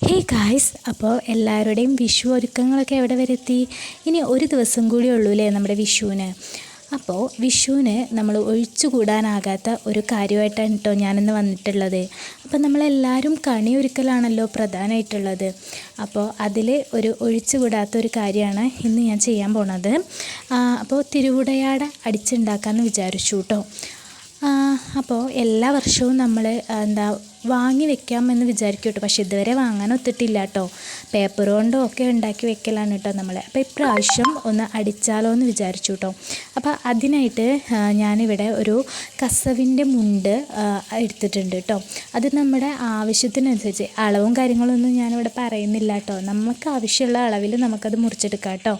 Hey guys, അപ്പോൾ എല്ലാവരുടെയും വിഷു ഒരുക്കങ്ങളൊക്കെ എവിടെ വരെ എത്തി? ഇനി ഒരു ദിവസം കൂടി ഉള്ളൂ അല്ലേ നമ്മുടെ വിഷുവിന്. അപ്പോൾ വിഷുവിന് നമ്മൾ ഒഴിച്ചുകൂടാനാകാത്ത ഒരു കാര്യമായിട്ടാണ് കേട്ടോ ഞാനിന്ന് വന്നിട്ടുള്ളത്. അപ്പോൾ നമ്മളെല്ലാവരും കണി ഒരുക്കലാണല്ലോ പ്രധാനമായിട്ടുള്ളത്. അപ്പോൾ അതിൽ ഒരു ഒഴിച്ചുകൂടാത്ത ഒരു കാര്യമാണ് ഇന്ന് ഞാൻ ചെയ്യാൻ പോണത്. അപ്പോൾ തിരുവുടയാട അടിച്ചുണ്ടാക്കാമെന്ന് വിചാരിച്ചു കേട്ടോ. അപ്പോൾ എല്ലാ വർഷവും നമ്മൾ വാങ്ങി വെക്കാമെന്ന് വിചാരിക്കും കേട്ടോ. പക്ഷേ ഇതുവരെ വാങ്ങാൻ ഒത്തിട്ടില്ല കേട്ടോ. പേപ്പർ കൊണ്ടും ഒക്കെ ഉണ്ടാക്കി വെക്കലാണ് കേട്ടോ നമ്മൾ. അപ്പോൾ ഇപ്രാവശ്യം ഒന്ന് അടിച്ചാലോ എന്ന് വിചാരിച്ചു കേട്ടോ. അപ്പോൾ അതിനായിട്ട് ഞാനിവിടെ ഒരു കസവിൻ്റെ മുണ്ട് എടുത്തിട്ടുണ്ട് കേട്ടോ. അത് നമ്മുടെ ആവശ്യത്തിനനുസരിച്ച് അളവും കാര്യങ്ങളൊന്നും ഞാനിവിടെ പറയുന്നില്ല കേട്ടോ. നമുക്ക് ആവശ്യമുള്ള അളവിൽ നമുക്കത് മുറിച്ചെടുക്കാം കേട്ടോ.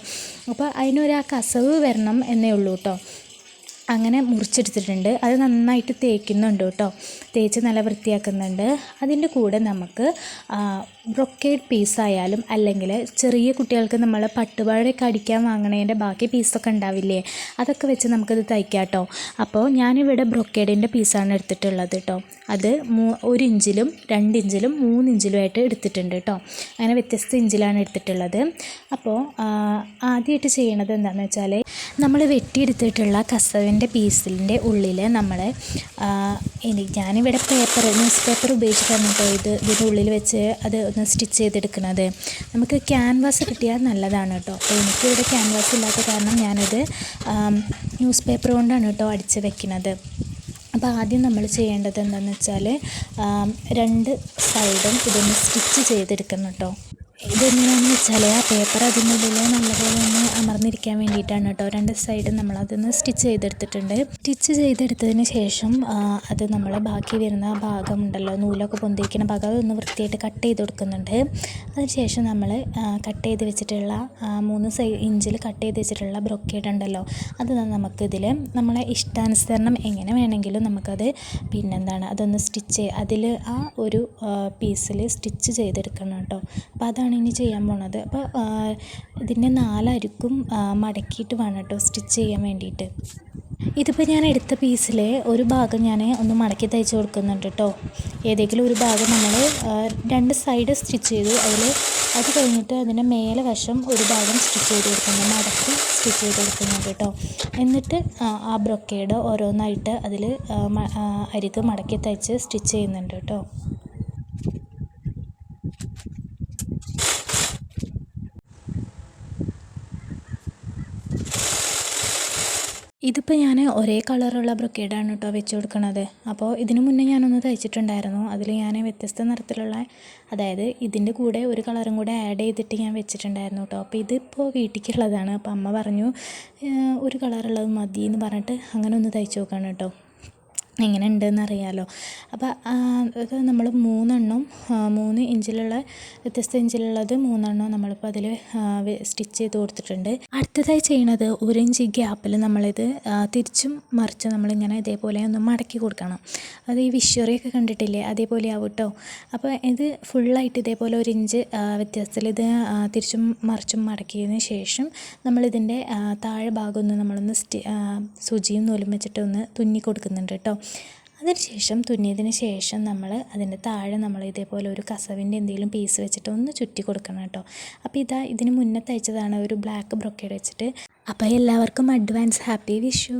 അപ്പോൾ അതിനൊരു കസവ് വരണം എന്നേ ഉള്ളൂ കേട്ടോ. അങ്ങനെ മുറിച്ചെടുത്തിട്ടുണ്ട്. അത് നന്നായിട്ട് തേക്കുന്നുണ്ട് കേട്ടോ. തേച്ച് നല്ല വൃത്തിയാക്കുന്നുണ്ട്. അതിൻ്റെ കൂടെ നമുക്ക് ബ്രൊക്കേഡ് പീസായാലും അല്ലെങ്കിൽ ചെറിയ കുട്ടികൾക്ക് നമ്മൾ പട്ടുപാടൊക്കെ അടിക്കാൻ വാങ്ങണതിൻ്റെ ബാക്കി പീസൊക്കെ ഉണ്ടാവില്ലേ, അതൊക്കെ വെച്ച് നമുക്കത് തയ്ക്കാം കേട്ടോ. അപ്പോൾ ഞാനിവിടെ ബ്രൊക്കേഡിൻ്റെ പീസാണ് എടുത്തിട്ടുള്ളത് കേട്ടോ. അത് 1 ഇഞ്ചിലും 2 ഇഞ്ചിലും 3 ഇഞ്ചിലുമായിട്ട് എടുത്തിട്ടുണ്ട് കേട്ടോ. അങ്ങനെ വ്യത്യസ്ത ഇഞ്ചിലാണ് എടുത്തിട്ടുള്ളത്. അപ്പോൾ ആദ്യമായിട്ട് ചെയ്യണത് എന്താണെന്ന് വെച്ചാൽ, നമ്മൾ വെട്ടിയെടുത്തിട്ടുള്ള കസവിൻ്റെ പീസിൻ്റെ ഉള്ളിൽ നമ്മൾ ഞാനിവിടെ ന്യൂസ് പേപ്പർ ഉപയോഗിച്ചിട്ടാണ് കേട്ടോ ഇതിൻ്റെ ഉള്ളിൽ വെച്ച് അത് ഒന്ന് സ്റ്റിച്ച് ചെയ്തെടുക്കുന്നത്. നമുക്ക് ക്യാൻവാസ് കിട്ടിയാൽ നല്ലതാണ് കേട്ടോ. അപ്പോൾ എനിക്കിവിടെ ക്യാൻവാസ് ഇല്ലാത്ത കാരണം ഞാനത് ന്യൂസ് പേപ്പർ കൊണ്ടാണ് കേട്ടോ അടിച്ച് വെക്കുന്നത്. അപ്പോൾ ആദ്യം നമ്മൾ ചെയ്യേണ്ടത് എന്താണെന്ന് വെച്ചാൽ 2 സൈഡും ഇതൊന്ന് സ്റ്റിച്ച് ചെയ്തെടുക്കണം കേട്ടോ. ഇതെങ്ങനെയാണെന്ന് വെച്ചാൽ ആ പേപ്പർ അതിനുള്ളിൽ നല്ലപോലെ ഒന്ന് അമർന്നിരിക്കാൻ വേണ്ടിയിട്ടാണ് കേട്ടോ. 2 സൈഡും നമ്മളതൊന്ന് സ്റ്റിച്ച് ചെയ്തെടുത്തിട്ടുണ്ട്. സ്റ്റിച്ച് ചെയ്തെടുത്തതിന് ശേഷം അത് നമ്മൾ ബാക്കി വരുന്ന ഭാഗം ഉണ്ടല്ലോ, നൂലൊക്കെ പൊന്തിരിക്കുന്ന ഭാഗം, അതൊന്ന് വൃത്തിയായിട്ട് കട്ട് ചെയ്ത് കൊടുക്കുന്നുണ്ട്. അതിനുശേഷം നമ്മൾ കട്ട് ചെയ്ത് വെച്ചിട്ടുള്ള 3 ഇഞ്ചിൽ കട്ട് ചെയ്ത് വെച്ചിട്ടുള്ള ബ്രൊക്കേഡ് ഉണ്ടല്ലോ, അത് നമുക്കിതിൽ നമ്മളെ ഇഷ്ടാനുസരണം എങ്ങനെ വേണമെങ്കിലും നമുക്കത് അതൊന്ന് അതിൽ ആ ഒരു പീസിൽ സ്റ്റിച്ച് ചെയ്തെടുക്കണം കേട്ടോ. അപ്പോൾ അതാണ് ഇനി ചെയ്യാൻ പോണത്. അപ്പോൾ ഇതിൻ്റെ 4 അരിക്കും മടക്കിയിട്ട് വേണം കേട്ടോ സ്റ്റിച്ച് ചെയ്യാൻ വേണ്ടിയിട്ട്. ഇതിപ്പോൾ ഞാൻ എടുത്ത പീസിൽ ഒരു ഭാഗം ഞാൻ ഒന്ന് മടക്കി തയ്ച്ച് കൊടുക്കുന്നുണ്ട് കേട്ടോ. ഏതെങ്കിലും ഒരു ഭാഗം നമ്മൾ 2 സൈഡ് സ്റ്റിച്ച് ചെയ്തു. അത് കഴിഞ്ഞിട്ട് അതിൻ്റെ മേലെ വശം ഒരു ഭാഗം സ്റ്റിച്ച് ചെയ്ത് കൊടുക്കുന്നു, മടക്കി സ്റ്റിച്ച് ചെയ്ത് കൊടുക്കുന്നുണ്ട് കേട്ടോ. എന്നിട്ട് ആ ബ്രൊക്കേഡ് ഓരോന്നായിട്ട് അതിൽ അരിക് മടക്കി തയ്ച്ച് സ്റ്റിച്ച് ചെയ്യുന്നുണ്ട് കേട്ടോ. ഇതിപ്പോൾ ഞാൻ ഒരേ കളറുള്ള ബ്രൊക്കേഡാണ് കേട്ടോ വെച്ച് കൊടുക്കണത്. അപ്പോൾ ഇതിനു മുന്നേ ഞാനൊന്ന് തയ്ച്ചിട്ടുണ്ടായിരുന്നു. അതിൽ ഞാൻ വ്യത്യസ്ത നിറത്തിലുള്ള, അതായത് ഇതിൻ്റെ കൂടെ ഒരു കളറും കൂടെ ആഡ് ചെയ്തിട്ട് ഞാൻ വെച്ചിട്ടുണ്ടായിരുന്നു കേട്ടോ. അപ്പോൾ ഇതിപ്പോൾ വീട്ടിലേക്കുള്ളതാണ്. അപ്പോൾ അമ്മ പറഞ്ഞു ഒരു കളറുള്ളത് മതി എന്ന് പറഞ്ഞിട്ട് അങ്ങനെ ഒന്ന് തയ്ച്ച് നോക്കണം കേട്ടോ, എങ്ങനെ ഉണ്ടെന്ന് അറിയാമല്ലോ. അപ്പോൾ അത് നമ്മൾ 3 ഇഞ്ചിലുള്ള വ്യത്യസ്ത ഇഞ്ചിലുള്ളത് 3 നമ്മളിപ്പോൾ അതിൽ സ്റ്റിച്ച് ചെയ്ത് കൊടുത്തിട്ടുണ്ട്. അടുത്തതായി ചെയ്യണത് 1 ഇഞ്ച് ഗ്യാപ്പിൽ നമ്മളിത് തിരിച്ചും മറിച്ചും നമ്മളിങ്ങനെ ഇതേപോലെ ഒന്ന് മടക്കി കൊടുക്കണം. അത് ഈ വിഷുറിയൊക്കെ കണ്ടിട്ടില്ലേ, അതേപോലെ ആവും കേട്ടോ. അപ്പോൾ ഇത് ഫുള്ളായിട്ട് ഇതേപോലെ 1 ഇഞ്ച് വ്യത്യാസത്തിൽ ഇത് തിരിച്ചും മറിച്ചും മടക്കിയതിന് ശേഷം നമ്മളിതിൻ്റെ താഴെ ഭാഗം ഒന്ന് നമ്മളൊന്ന് സൂചിയും നൂലും വെച്ചിട്ട് ഒന്ന് തുന്നി കൊടുക്കുന്നുണ്ട് കേട്ടോ. അതിനുശേഷം തുന്നിയതിന് ശേഷം നമ്മൾ അതിൻ്റെ താഴെ നമ്മൾ ഇതേപോലെ ഒരു കസവിൻ്റെ എന്തെങ്കിലും പീസ് വെച്ചിട്ട് ഒന്ന് ചുറ്റി കൊടുക്കണം കേട്ടോ. അപ്പോൾ ഇതിന് മുന്നേ തയ്ച്ചതാണ് ഒരു ബ്ലാക്ക് ബ്രൊക്കേഡ് വെച്ചിട്ട്. അപ്പോൾ എല്ലാവർക്കും അഡ്വാൻസ് ഹാപ്പി വിഷു.